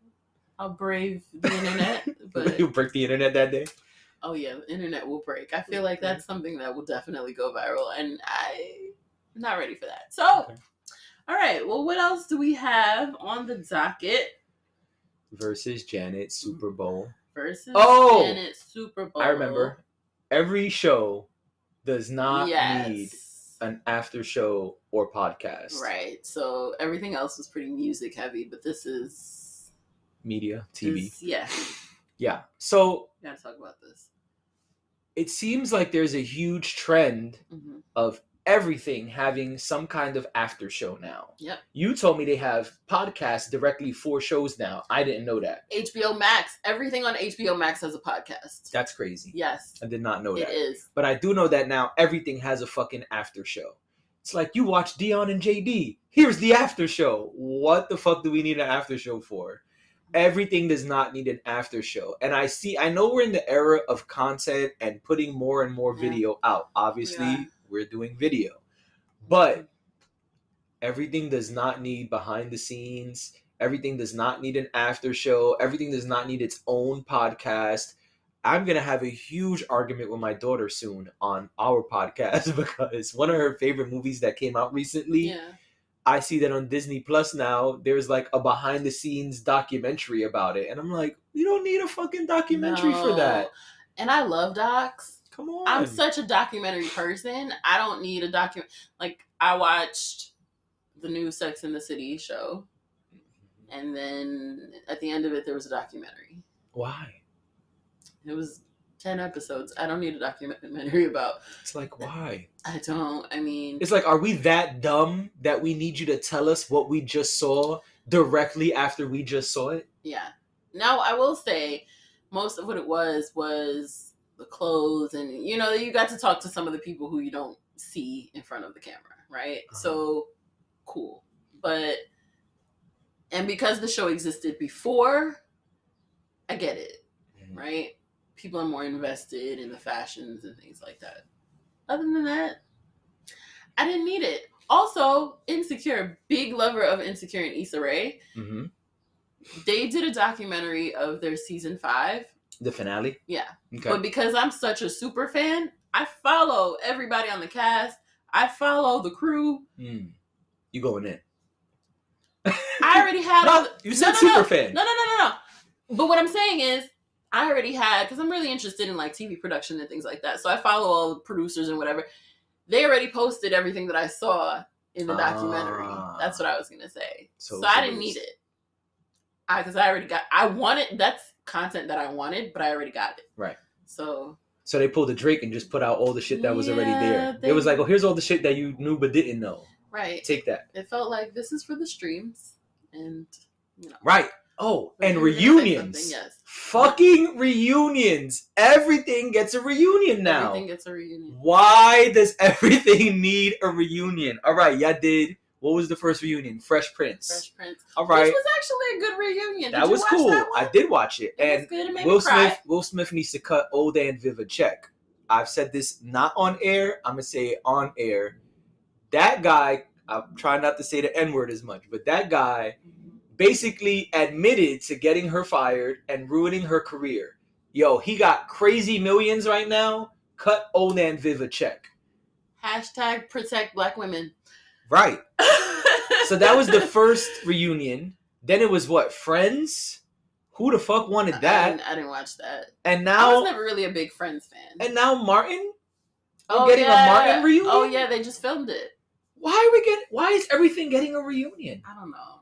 Speaker 3: I'll brave the internet. But
Speaker 2: you'll break the internet that day.
Speaker 3: Oh yeah, the internet will break. I feel like that's something that will definitely go viral, and I'm not ready for that. So. Okay. All right. Well, what else do we have on the docket?
Speaker 2: Versus Janet Superbowl.
Speaker 3: Janet Superbowl.
Speaker 2: I remember. Every show does not need an after show or podcast.
Speaker 3: Right. So everything else was pretty music heavy, but this is
Speaker 2: media, TV.
Speaker 3: Yeah.
Speaker 2: So
Speaker 3: we gotta talk about this.
Speaker 2: It seems like there's a huge trend of everything having some kind of after show now.
Speaker 3: Yep.
Speaker 2: You told me they have podcasts directly for shows now. I didn't know that.
Speaker 3: HBO Max. Everything on HBO Max has a podcast.
Speaker 2: That's crazy.
Speaker 3: Yes.
Speaker 2: I did not know that.
Speaker 3: It is.
Speaker 2: But I do know that now everything has a fucking after show. It's like you watch Dion and JD. Here's the after show. What the fuck do we need an after show for? Everything does not need an after show. And I know we're in the era of content and putting more and more video out. Obviously, we're doing video. But everything does not need behind the scenes. Everything does not need an after show. Everything does not need its own podcast. I'm going to have a huge argument with my daughter soon on our podcast because one of her favorite movies that came out recently, I see that on Disney Plus now, there's like a behind the scenes documentary about it. And I'm like, we don't need a fucking documentary for that.
Speaker 3: And I love docs.
Speaker 2: Come on.
Speaker 3: I'm such a documentary person. I don't need a document. Like, I watched the new Sex and the City show, and then at the end of it, there was a documentary.
Speaker 2: Why?
Speaker 3: It was 10 episodes. I don't need a documentary about.
Speaker 2: It's like, why?
Speaker 3: I don't. I mean,
Speaker 2: It's like, are we that dumb that we need you to tell us what we just saw directly after we just saw it?
Speaker 3: yeah. Now, I will say, most of what it was the clothes, and you got to talk to some of the people who you don't see in front of the camera, right? So cool. And because the show existed before, I get it, right? People are more invested in the fashions and things like that. Other than that, I didn't need it. Also, Insecure, big lover of Insecure and Issa Rae.
Speaker 2: Mm-hmm.
Speaker 3: They did a documentary of their season 5.
Speaker 2: The finale?
Speaker 3: Yeah.
Speaker 2: Okay.
Speaker 3: But because I'm such a super fan, I follow everybody on the cast. I follow the crew.
Speaker 2: You going in?
Speaker 3: I already had...
Speaker 2: you said super fan.
Speaker 3: No. But what I'm saying is, I already had... Because I'm really interested in like TV production and things like that. So I follow all the producers and whatever. They already posted everything that I saw in the documentary. That's what I was going to say. So I didn't need it. Because I already got... I wanted... That's content that I wanted, but I already got it.
Speaker 2: Right.
Speaker 3: So
Speaker 2: they pulled a Drake and just put out all the shit that was already there. It was like, oh, here's all the shit that you knew but didn't know.
Speaker 3: Right.
Speaker 2: Take that.
Speaker 3: It felt like this is for the streams, and
Speaker 2: Right. Oh, and reunions.
Speaker 3: Yes.
Speaker 2: Fucking reunions. Everything gets a reunion now.
Speaker 3: Everything gets a reunion.
Speaker 2: Why does everything need a reunion? All right, y'all did. What was the first reunion? Fresh Prince.
Speaker 3: Fresh Prince.
Speaker 2: All right.
Speaker 3: Which was actually a good reunion.
Speaker 2: That was cool. I did watch it. And Will Smith needs to cut Old and Viv a check. I've said this not on air. I'm going to say it on air. That guy, I'm trying not to say the N-word as much, but that guy basically admitted to getting her fired and ruining her career. Yo, he got crazy millions right now. Cut Old and Viv a check.
Speaker 3: # protect Black women.
Speaker 2: Right. So that was the first reunion. Then it was what? Friends? Who the fuck wanted that?
Speaker 3: I didn't watch that.
Speaker 2: And now
Speaker 3: I was never really a big Friends fan.
Speaker 2: And now Martin? We're getting a Martin reunion?
Speaker 3: Oh yeah, they just filmed it.
Speaker 2: Why is everything getting a reunion?
Speaker 3: I don't know.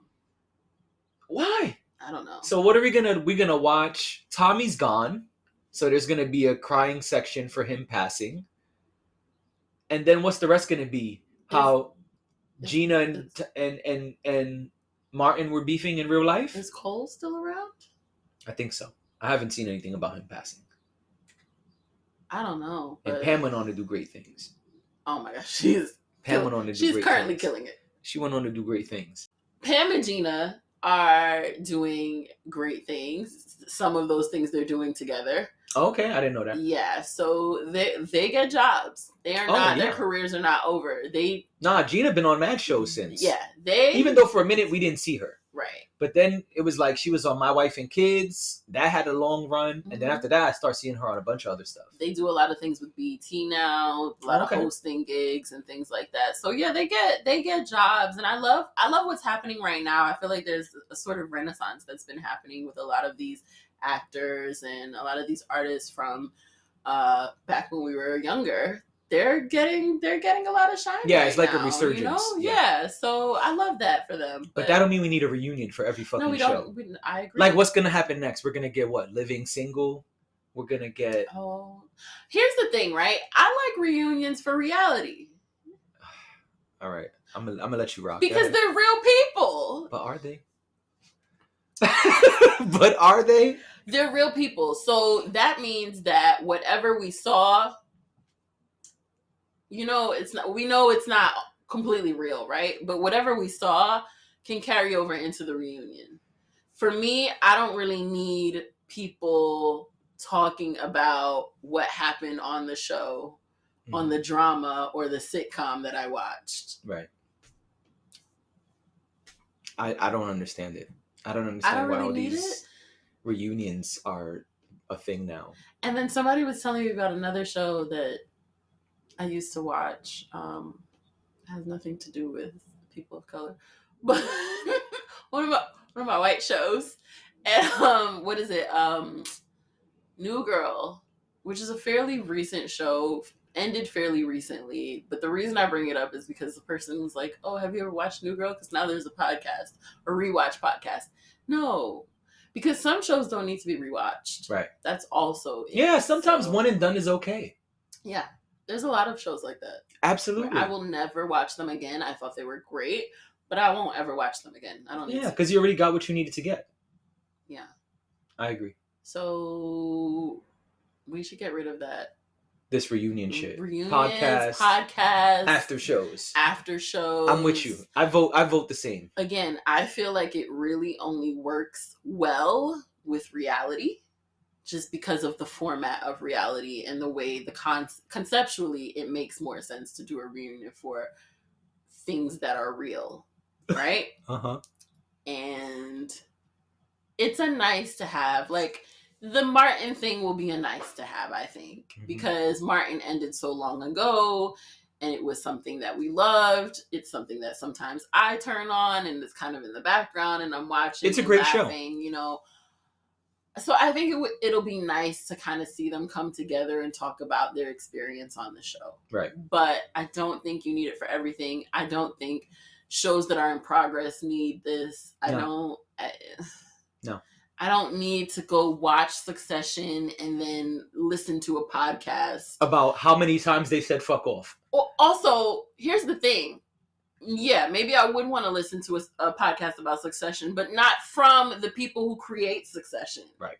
Speaker 2: Why?
Speaker 3: I don't know.
Speaker 2: So what are we're gonna watch? Tommy's gone. So there's gonna be a crying section for him passing. And then what's the rest gonna be? How Gina and Martin were beefing in real life?
Speaker 3: Is Cole still around?
Speaker 2: I think so. I haven't seen anything about him passing.
Speaker 3: I don't know.
Speaker 2: And Pam went on to do great things.
Speaker 3: Oh my gosh,
Speaker 2: she's currently
Speaker 3: killing it.
Speaker 2: She went on to do great things.
Speaker 3: Pam and Gina are doing great things. Some of those things they're doing together.
Speaker 2: Okay, I didn't know that.
Speaker 3: Yeah, so they get jobs. They are not. Their careers are not over.
Speaker 2: Gina been on mad shows since.
Speaker 3: Yeah,
Speaker 2: even though for a minute we didn't see her.
Speaker 3: Right.
Speaker 2: But then it was like she was on My Wife and Kids. That had a long run, and then after that, I start seeing her on a bunch of other stuff.
Speaker 3: They do a lot of things with BET now, a lot of hosting gigs and things like that. So yeah, they get jobs, and I love what's happening right now. I feel like there's a sort of renaissance that's been happening with a lot of these actors and a lot of these artists from back when we were younger. They're getting a lot of shine. Yeah, it's like a resurgence. Yeah, so I love that for them.
Speaker 2: But that don't mean we need a reunion for every fucking show.
Speaker 3: I agree.
Speaker 2: Like, what's gonna happen next? We're gonna get what? Living Single. We're gonna get.
Speaker 3: Oh, here's the thing, right? I like reunions for reality.
Speaker 2: All right, I'm gonna let you rock
Speaker 3: because they're real people.
Speaker 2: But are they? But are they?
Speaker 3: They're real people. So that means that whatever we saw. We know it's not completely real, right? But whatever we saw can carry over into the reunion. For me, I don't really need people talking about what happened on the show, on the drama or the sitcom that I watched.
Speaker 2: Right. I don't understand it. I don't understand why all these reunions are a thing now.
Speaker 3: And then somebody was telling me about another show that I used to watch. Has nothing to do with people of color, but one of my white shows. And what is it? New Girl. which is a fairly recent show, ended fairly recently. But the reason I bring it up is because the person was like, "Oh, have you ever watched New Girl?" Because now there's a podcast, a rewatch podcast. No, because some shows don't need to be rewatched.
Speaker 2: Right.
Speaker 3: That's also it.
Speaker 2: Yeah, sometimes one and done is okay.
Speaker 3: Yeah. There's a lot of shows like that.
Speaker 2: Absolutely.
Speaker 3: I will never watch them again. I thought they were great, but I won't ever watch them again. I don't need to.
Speaker 2: Yeah, because you already got what you needed to get.
Speaker 3: Yeah.
Speaker 2: I agree.
Speaker 3: So we should get rid of that.
Speaker 2: This reunion shit.
Speaker 3: Reunions,
Speaker 2: podcasts, after shows. I'm with you. I vote the same.
Speaker 3: Again, I feel like it really only works well with reality, just because of the format of reality and the way conceptually it makes more sense to do a reunion for things that are real, right? And it's a nice to have. Like, the Martin thing will be a nice to have, I think, because Martin ended so long ago and it was something that we loved. It's something that sometimes I turn on and it's kind of in the background and I'm watching.
Speaker 2: It's a great show.
Speaker 3: You know. So I think it'll be nice to kind of see them come together and talk about their experience on the show.
Speaker 2: Right.
Speaker 3: But I don't think you need it for everything. I don't think shows that are in progress need this. No. I don't need to go watch Succession and then listen to a podcast
Speaker 2: about how many times they said fuck off.
Speaker 3: Well, also, here's the thing. Yeah, maybe I would want to listen to a podcast about Succession, but not from the people who create Succession.
Speaker 2: Right.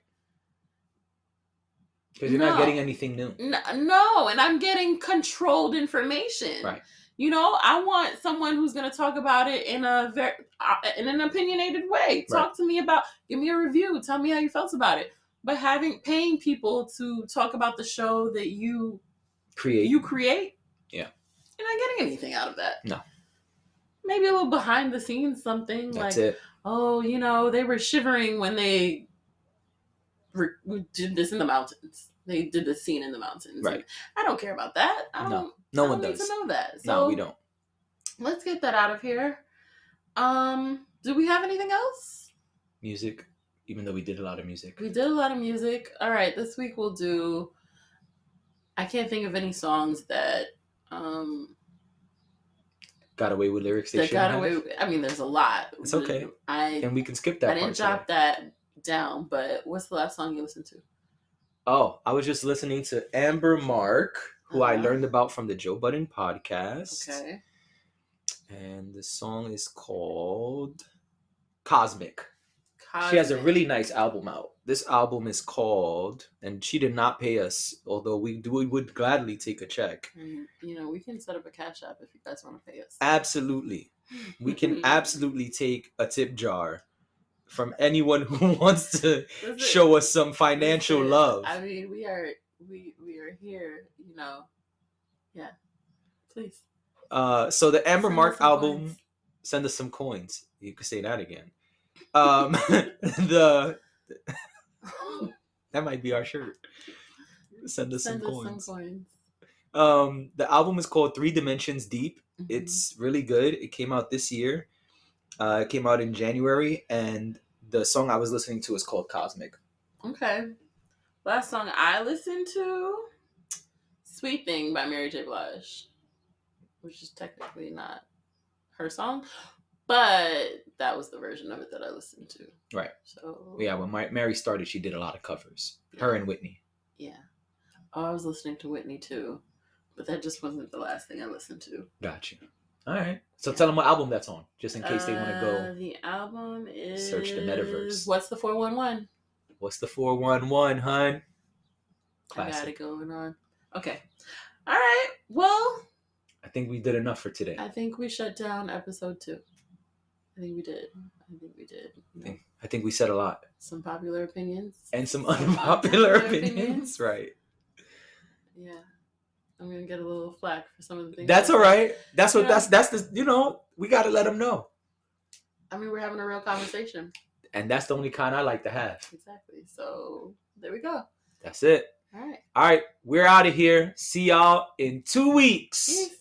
Speaker 2: Because you're not getting anything new.
Speaker 3: No, and I'm getting controlled information.
Speaker 2: Right.
Speaker 3: You know, I want someone who's going to talk about it in an opinionated way. Talk to me about, give me a review, tell me how you felt about it. But paying people to talk about the show that you create,
Speaker 2: yeah,
Speaker 3: you're not getting anything out of that.
Speaker 2: No.
Speaker 3: Maybe a little behind the scenes something.
Speaker 2: That's
Speaker 3: like,
Speaker 2: it.
Speaker 3: Oh, you know, they were shivering when they did this in the mountains. They did the scene in the mountains.
Speaker 2: Right.
Speaker 3: I don't care about that.
Speaker 2: No one does.
Speaker 3: Need to know that. So
Speaker 2: no, we don't.
Speaker 3: Let's get that out of here. Do we have anything else?
Speaker 2: Music, even though we did a lot of music.
Speaker 3: We did a lot of music. All right, this week we'll do. I can't think of any songs that
Speaker 2: got away with lyrics.
Speaker 3: I mean, there's a lot.
Speaker 2: It's okay. And we can skip that.
Speaker 3: I didn't jot that down. But what's the last song you listened to?
Speaker 2: Oh, I was just listening to Amber Mark, who I learned about from the Joe Budden podcast.
Speaker 3: Okay.
Speaker 2: And the song is called Cosmic. She has a really nice album out. This album is called, and she did not pay us, although we would gladly take a check.
Speaker 3: You know, we can set up a Cash App if you guys want to pay us.
Speaker 2: Absolutely. We can absolutely take a tip jar from anyone who wants to show us some financial love.
Speaker 3: I mean, we are here, you know. Yeah. Please.
Speaker 2: So the Amber Mark album, coins. Send us some coins. You could say that again. That might be our shirt. Send us some coins. The album is called 3 Dimensions Deep. Mm-hmm. It's really good. It came out this year. It came out in January, and the song I was listening to is called Cosmic.
Speaker 3: Okay. Last song I listened to, Sweet Thing by Mary J. Blige, which is technically not her song, but that was the version of it that I listened to.
Speaker 2: Right.
Speaker 3: So
Speaker 2: yeah, when Mary started, she did a lot of covers. Her and Whitney.
Speaker 3: Yeah. Oh, I was listening to Whitney too, but that just wasn't the last thing I listened to.
Speaker 2: Gotcha. All right. So tell them what album that's on, just in case they want to go.
Speaker 3: The album is...
Speaker 2: search the metaverse.
Speaker 3: What's the 411?
Speaker 2: What's the 411, hun?
Speaker 3: Classic. I got it going on. Okay. All right. Well...
Speaker 2: I think we did enough for today.
Speaker 3: I think we shut down episode 2. I think we did.
Speaker 2: I think we said a lot.
Speaker 3: Some popular opinions.
Speaker 2: And some unpopular opinions. Right.
Speaker 3: Yeah. I'm going to get a little flack for some of the things.
Speaker 2: That's all right. That's what, that's the, you know, we got to let them know.
Speaker 3: I mean, we're having a real conversation.
Speaker 2: And that's the only kind I like to have.
Speaker 3: Exactly. So, there we go.
Speaker 2: That's it.
Speaker 3: All right.
Speaker 2: All right. We're out of here. See y'all in 2 weeks.
Speaker 3: Peace.